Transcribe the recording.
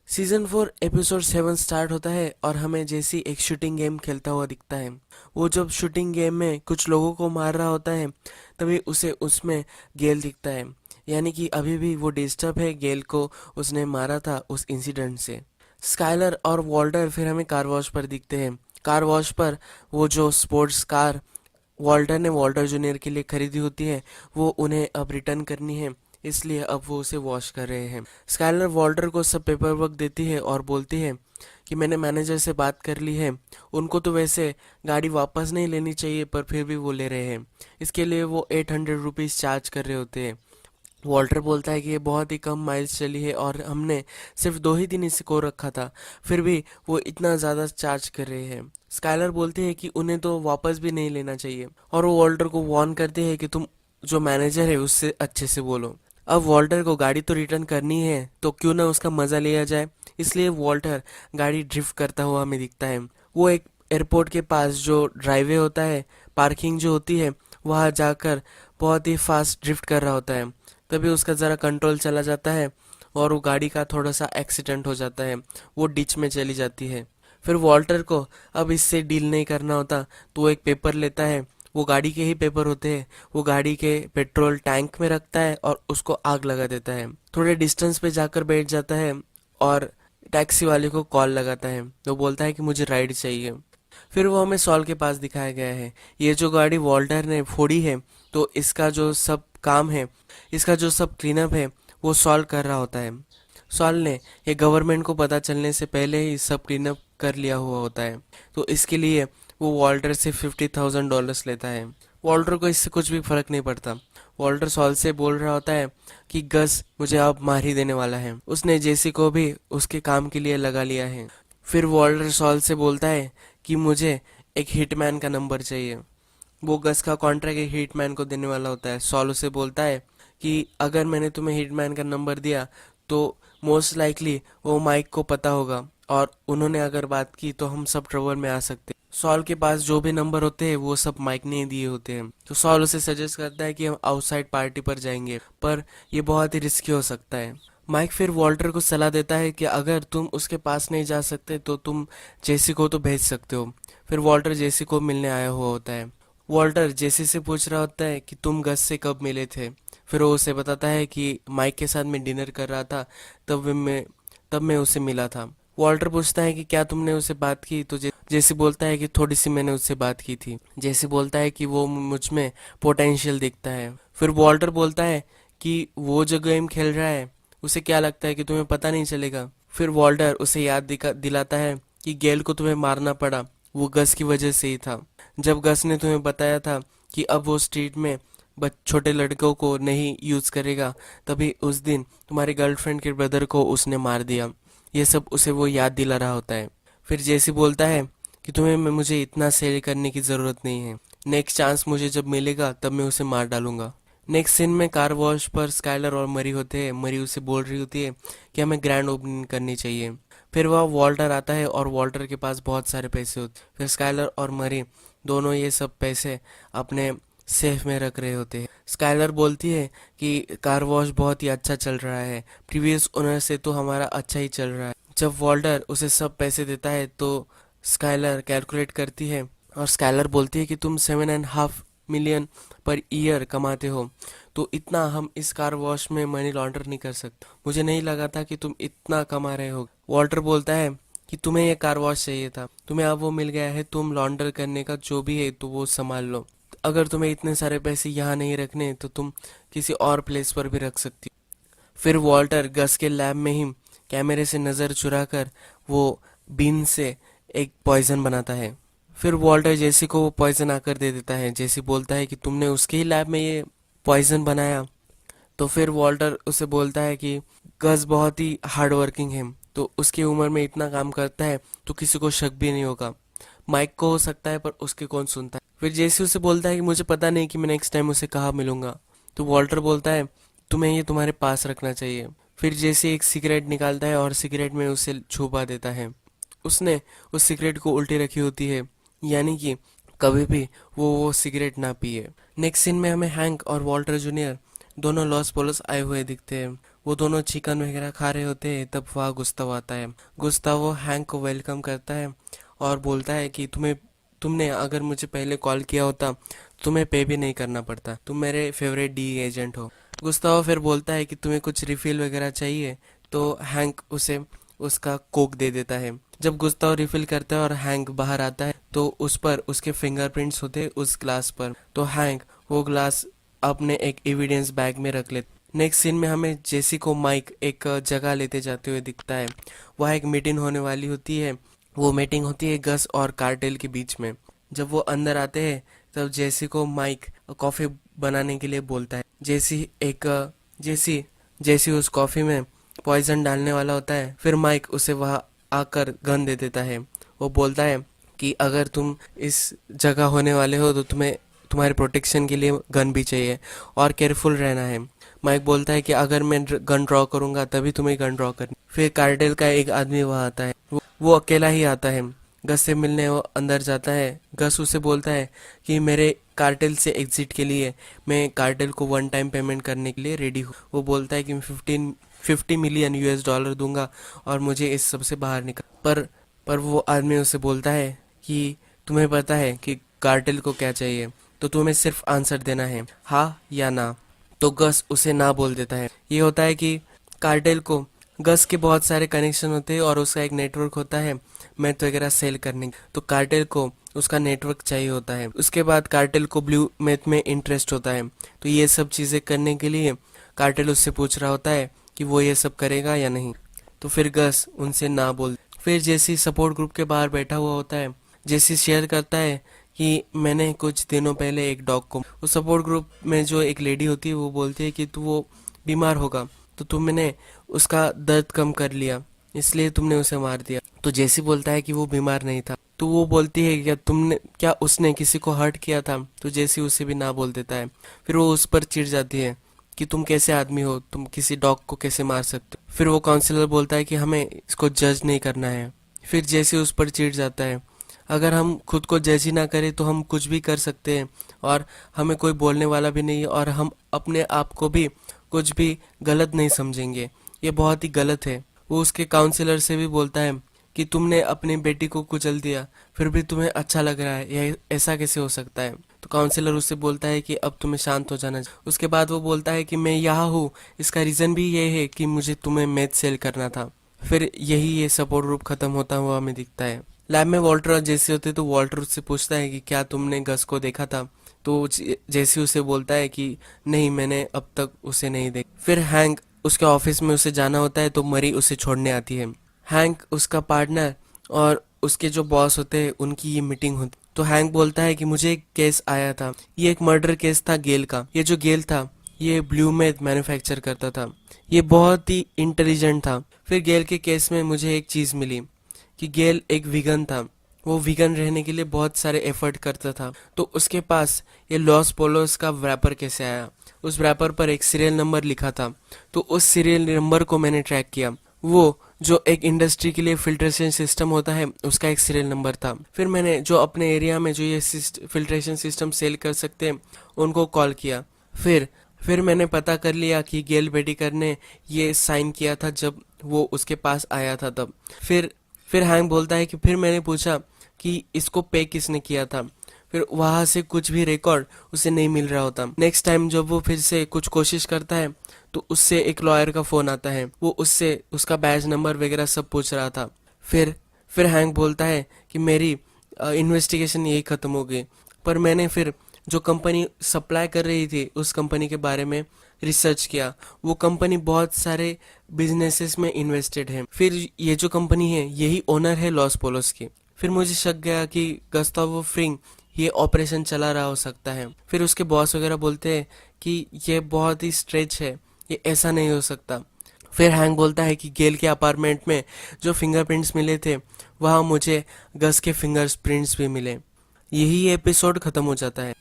Season 4 episode 7 start होता है और हमें जैसी एक शूटिंग गेम खेलता हुआ दिखता है। वो जब शूटिंग गेम में कुछ लोगों को मार रहा होता है तभी उसे उसमें गेल दिखता है। यानी कि अभी भी वो डिस्टर्ब है गेल को उसने मारा था उस इंसिडेंट से। स्काइलर और वॉल्टर फिर हमें कार वॉश पर दिखते हैं। कार वॉश पर वो जो स्पोर्ट्स कार वॉल्टर ने वॉल्टर जूनियर के लिए खरीदी होती है वो उन्हें अब रिटर्न करनी है, इसलिए अब वो उसे वॉश कर रहे हैं। स्काइलर वॉल्टर को सब पेपर वर्क देती है और बोलती है कि मैंने मैनेजर से बात कर ली है, उनको तो वैसे गाड़ी वापस नहीं लेनी चाहिए पर फिर भी वो ले रहे हैं। इसके लिए वो 800 रुपीज़ चार्ज कर रहे होते हैं। वॉल्टर बोलता है कि ये बहुत ही कम माइल्स चली है और हमने सिर्फ 2 ही दिन इसको रखा था, फिर भी वो इतना ज़्यादा चार्ज कर रहे हैं। स्काइलर बोलते हैं कि उन्हें तो वापस भी नहीं लेना चाहिए और वो वॉल्टर को वार्न करते हैं कि तुम जो मैनेजर है उससे अच्छे से बोलो। अब वॉल्टर को गाड़ी तो रिटर्न करनी है तो क्यों ना उसका मज़ा लिया जाए, इसलिए वॉल्टर गाड़ी ड्रिफ्ट करता हुआ हमें दिखता है। वो एक एयरपोर्ट के पास जो ड्राइवे होता है, पार्किंग जो होती है, वहाँ जाकर बहुत ही फास्ट ड्रिफ्ट कर रहा होता है। तभी उसका ज़रा कंट्रोल चला जाता है और वो गाड़ी का थोड़ा सा एक्सीडेंट हो जाता है, वो डिच में चली जाती है। फिर वॉल्टर को अब इससे डील नहीं करना होता तो वो एक पेपर लेता है, वो गाड़ी के ही पेपर होते हैं, वो गाड़ी के पेट्रोल टैंक में रखता है और उसको आग लगा देता है। थोड़े डिस्टेंस पे जाकर बैठ जाता है और टैक्सी वाले को कॉल लगाता है तो बोलता है कि मुझे राइड चाहिए। फिर वो हमें सॉल के पास दिखाया गया है। ये जो गाड़ी वॉल्टर ने फोड़ी है तो इसका जो सब काम है, इसका जो सब क्लीनअप है वो सॉल्व कर रहा होता है। सॉल ने ये गवर्नमेंट को पता चलने से पहले ही सब क्लीनअप कर लिया हुआ होता है, तो इसके लिए वो वॉल्टर से $50,000 लेता है। वॉल्टर को इससे कुछ भी फर्क नहीं पड़ता। वॉल्टर सॉल से बोल रहा होता है कि गस मुझे अब मार ही देने वाला है, उसने जेसी को भी उसके काम के लिए लगा लिया है। फिर वॉल्टर सॉल से बोलता है कि मुझे एक हिटमैन का नंबर चाहिए। वो गस का कॉन्ट्रैक्ट एक हिटमैन को देने वाला होता है। सॉल उसे बोलता है कि अगर मैंने तुम्हें हिटमैन का नंबर दिया तो मोस्ट लाइकली वो माइक को पता होगा और उन्होंने अगर बात की तो हम सब ट्रबल में आ सकते हैं। सॉल के पास जो भी नंबर होते हैं वो सब माइक ने दिए होते हैं, तो सॉल उसे सजेस्ट करता है कि हम आउटसाइड पार्टी पर जाएंगे, पर ये बहुत ही रिस्की हो सकता है। माइक फिर वॉल्टर को सलाह देता है कि अगर तुम उसके पास नहीं जा सकते तो तुम जेसी को तो भेज सकते हो। फिर वॉल्टर जेसी को मिलने आया हुआ होता है। वॉल्टर जेसी से पूछ रहा होता है कि तुम गस से कब मिले थे। फिर वो उसे बताता है कि माइक के साथ मैं डिनर कर रहा था, तब मैं उसे मिला था। वॉल्टर पूछता है कि क्या तुमने उससे बात की, तो जेसी बोलता है कि थोड़ी सी मैंने उससे बात की थी। जेसी बोलता है कि वो मुझ में पोटेंशियल दिखता है। फिर वॉल्टर बोलता है कि वो जो गेम खेल रहा है उसे क्या लगता है कि तुम्हें पता नहीं चलेगा। फिर वॉल्टर उसे याद दिलाता है कि गेल को तुम्हें मारना पड़ा वो गस की वजह से ही था। जब गस ने तुम्हें बताया था कि अब वो स्ट्रीट में छोटे लड़कों को नहीं यूज करेगा, तभी उस दिन तुम्हारे गर्लफ्रेंड के ब्रदर को उसने मार दिया। ये सब उसे वो याद दिला रहा होता है। फिर जैसी बोलता है कि तुम्हें मुझे इतना सेल करने की जरूरत नहीं है, नेक्स्ट चांस मुझे जब मिलेगा तब मैं उसे मार डालूंगा। नेक्स्ट सीन में कार वॉश पर स्काइलर और मरी होते हैं। मरी उसे बोल रही होती है कि हमें ग्रैंड ओपनिंग करनी चाहिए। फिर वह वॉल्टर आता है और वॉल्टर के पास बहुत सारे पैसे होते। फिर स्काइलर और मरी दोनों ये सब पैसे अपने सेफ में रख रहे होते हैं। स्काइलर बोलती है कि कार वॉश बहुत ही अच्छा चल रहा है, प्रीवियस ओनर से तो हमारा अच्छा ही चल रहा है। जब वॉल्टर उसे सब पैसे देता है तो स्काइलर कैलकुलेट करती है और स्काइलर बोलती है कि तुम 7.5 मिलियन पर ईयर कमाते हो, तो इतना हम इस कार वॉश में मनी लॉन्डर नहीं कर सकते। मुझे नहीं लगा था कि तुम इतना कमा रहे हो। वॉल्टर बोलता है कि तुम्हें ये कार वॉश चाहिए था, तुम्हें अब वो मिल गया है, तुम लॉन्डर करने का जो भी है तो वो संभाल लो। अगर तुम्हें इतने सारे पैसे यहाँ नहीं रखने तो तुम किसी और प्लेस पर भी रख सकती हो। फिर वॉल्टर गस के लैब में ही कैमरे से नज़र चुराकर वो बीन से एक पॉइजन बनाता है। फिर वॉल्टर जेसी को वो पॉइजन आकर दे देता है। जेसी बोलता है कि तुमने उसके ही लैब में ये पॉइजन बनाया। तो फिर वॉल्टर उसे बोलता है कि गस बहुत ही हार्ड वर्किंग है, तो उसकी उम्र में इतना काम करता है तो किसी को शक भी नहीं होगा। माइक को हो सकता है पर उसके कौन सुनता है। फिर जेसी उसे बोलता है कि मुझे पता नहीं कि मैं नेक्स्ट टाइम उसे कहाँ मिलूंगा। तो वॉल्टर बोलता है तुम्हें ये तुम्हारे पास रखना चाहिए। फिर जेसी एक सिगरेट निकालता है और सिगरेट में उसे छुपा देता है। उसने उस सिगरेट को उल्टी रखी होती है, यानी कि कभी भी वो सिगरेट ना पिए। नेक्स्ट सीन में हमें हैंक और वॉल्टर जूनियर दोनों लॉस पोलस आए हुए दिखते हैं। वो दोनों चिकन वगैरह खा रहे होते हैं, तब वहाँ गुस्ताव आता है। गुस्तावो हैंक को वेलकम करता है और बोलता है कि तुमने अगर मुझे पहले कॉल किया होता तुम्हें पे भी नहीं करना पड़ता, तुम मेरे फेवरेट डी एजेंट हो। गुस्ताव फिर बोलता है कि तुम्हें कुछ रिफिल वगैरह चाहिए, तो हैंक उसे उसका कोक दे देता है। जब गुस्ताव रिफिल करता है और हैंक बाहर आता है तो उस पर उसके फिंगरप्रिंट्स होते हैं उस ग्लास पर। तो हैंक वो ग्लास अपने एक एविडेंस बैग में रख लेता। नेक्स्ट सीन में हमें जेसी को माइक एक जगह लेते जाते हुए दिखता है। वहाँ एक मीटिंग होने वाली होती है। वो मीटिंग होती है गस और कार्टेल के बीच में। जब वो अंदर आते हैं तब जेसी को माइक कॉफी बनाने के लिए बोलता है। जेसी जेसी उस कॉफी में पॉइजन डालने वाला होता है। फिर माइक उसे वहां आकर गन दे देता है। वो बोलता है कि अगर तुम इस जगह होने वाले हो तो तुम्हें तुम्हारे प्रोटेक्शन के लिए गन भी चाहिए और केयरफुल रहना है। माइक बोलता है कि अगर मैं गन ड्रॉ करूंगा तभी तुम्हें गन ड्रॉ करनी। फिर कार्डेल का एक आदमी वहां आता है। वो अकेला ही आता है। गस से मिलने वो अंदर जाता है। गस उसे बोलता है कि मेरे कार्टेल से एग्जिट के लिए मैं कार्टेल को वन टाइम पेमेंट करने के लिए रेडी हूँ। वो बोलता है कि मैं 50 मिलियन US डॉलर दूंगा और मुझे इस सब से बाहर निकल। पर वो आदमी उसे बोलता है कि तुम्हें पता है कि कार्टेल को क्या चाहिए, तो तुम्हें सिर्फ आंसर देना है, हाँ या ना। तो गस उसे ना बोल देता है। ये होता है कि कार्टेल को गस के बहुत सारे कनेक्शन होते हैं और उसका एक नेटवर्क होता है मैथ वगैरह सेल करने की। तो कार्टेल को उसका नेटवर्क चाहिए होता है। उसके बाद कार्टेल को ब्लू मैथ में इंटरेस्ट होता है। तो ये सब चीज़ें करने के लिए कार्टेल उससे पूछ रहा होता है कि वो ये सब करेगा या नहीं। तो फिर गस उनसे ना बोल। फिर जेसी सपोर्ट ग्रुप के बाहर बैठा हुआ होता है। जेसी शेयर करता है कि मैंने कुछ दिनों पहले एक डॉग को, वो सपोर्ट ग्रुप में जो एक लेडी होती है वो बोलती है कि तू वो बीमार होगा तो तुमने उसका दर्द कम कर लिया, इसलिए तुमने उसे मार दिया। तो जेसी बोलता है कि वो बीमार नहीं था। तो वो बोलती है क्या उसने किसी को हर्ट किया था। तो जेसी उसे भी ना बोल देता है। फिर वो उस पर चिढ़ जाती है कि तुम कैसे आदमी हो, तुम किसी डॉग को कैसे मार सकते हो। फिर वो काउंसलर बोलता है कि हमें इसको जज नहीं करना है। फिर जेसी उस पर चिढ़ जाता है। अगर हम खुद को जज ही ना करें तो हम कुछ भी कर सकते हैं और हमें कोई बोलने वाला भी नहीं है और हम अपने आप को भी कुछ भी गलत नहीं समझेंगे। ये बहुत ही गलत है। वो उसके काउंसलर से भी बोलता है कि तुमने अपनी बेटी को कुचल दिया फिर भी तुम्हें अच्छा लग रहा है, यह ऐसा कैसे हो सकता है। तो काउंसलर उससे बोलता है कि अब तुम्हें शांत हो जाना चाहिए। उसके बाद वो बोलता है कि मैं यहाँ हूँ, इसका रीज़न भी ये है कि मुझे तुम्हें मैथ सेल करना था। फिर यही ये सपोर्ट ग्रुप खत्म होता हुआ हमें दिखता है। लैब में वॉल्टर और जेसी होते तो वॉल्टर उससे पूछता है कि क्या तुमने गस को देखा था। तो जेसी उसे बोलता है कि नहीं, मैंने अब तक उसे नहीं देखा। फिर हैंक उसके ऑफिस में उसे जाना होता है तो मरी उसे छोड़ने आती है। हैंक उसका पार्टनर और उसके जो बॉस होते हैं उनकी ये मीटिंग होती। तो हैंक बोलता है कि मुझे एक केस आया था, ये एक मर्डर केस था गेल का। ये जो गेल था ये ब्लू मेथ मैन्युफैक्चर करता था, ये बहुत ही इंटेलिजेंट था। फिर गेल के केस में मुझे एक चीज़ मिली कि गेल एक विगन था। वो विगन रहने के लिए बहुत सारे एफर्ट करता था। तो उसके पास ये लॉस पोलोस का रैपर कैसे आया। उस रैपर पर एक सीरियल नंबर लिखा था। तो उस सीरियल नंबर को मैंने ट्रैक किया। वो जो एक इंडस्ट्री के लिए फिल्ट्रेशन सिस्टम होता है उसका एक सीरियल नंबर था। फिर मैंने जो अपने एरिया में जो ये फिल्ट्रेशन सिस्टम सेल कर सकते हैं उनको कॉल किया। फिर मैंने पता कर लिया कि गेल बेडिकर ने ये साइन किया था जब वो उसके पास आया था तब। फिर हैंक बोलता है कि फिर मैंने पूछा कि इसको पे किसने किया था। फिर वहां से कुछ भी रिकॉर्ड उसे नहीं मिल रहा होता। नेक्स्ट टाइम जब वो फिर से कुछ कोशिश करता है तो उससे एक लॉयर का फोन आता है। वो उससे उसका बैच नंबर वगैरह सब पूछ रहा था। फिर हैंक बोलता है कि मेरी इन्वेस्टिगेशन यही खत्म हो गई, पर मैंने फिर जो कंपनी सप्लाई कर रही थी उस कंपनी के बारे में रिसर्च किया। वो कंपनी बहुत सारे बिजनेसेस में इन्वेस्टेड है। फिर ये जो कंपनी है यही ओनर है लॉस पोलोस की। फिर मुझे शक गया कि गस्तावो फ्रिंग ये ऑपरेशन चला रहा हो सकता है। फिर उसके बॉस वगैरह बोलते हैं कि ये बहुत ही स्ट्रेच है, ये ऐसा नहीं हो सकता। फिर हैंक बोलता है कि गेल के अपार्टमेंट में जो फिंगरप्रिंट्स मिले थे वहाँ मुझे गस के फिंगरप्रिंट्स भी मिले। यही एपिसोड खत्म हो जाता है।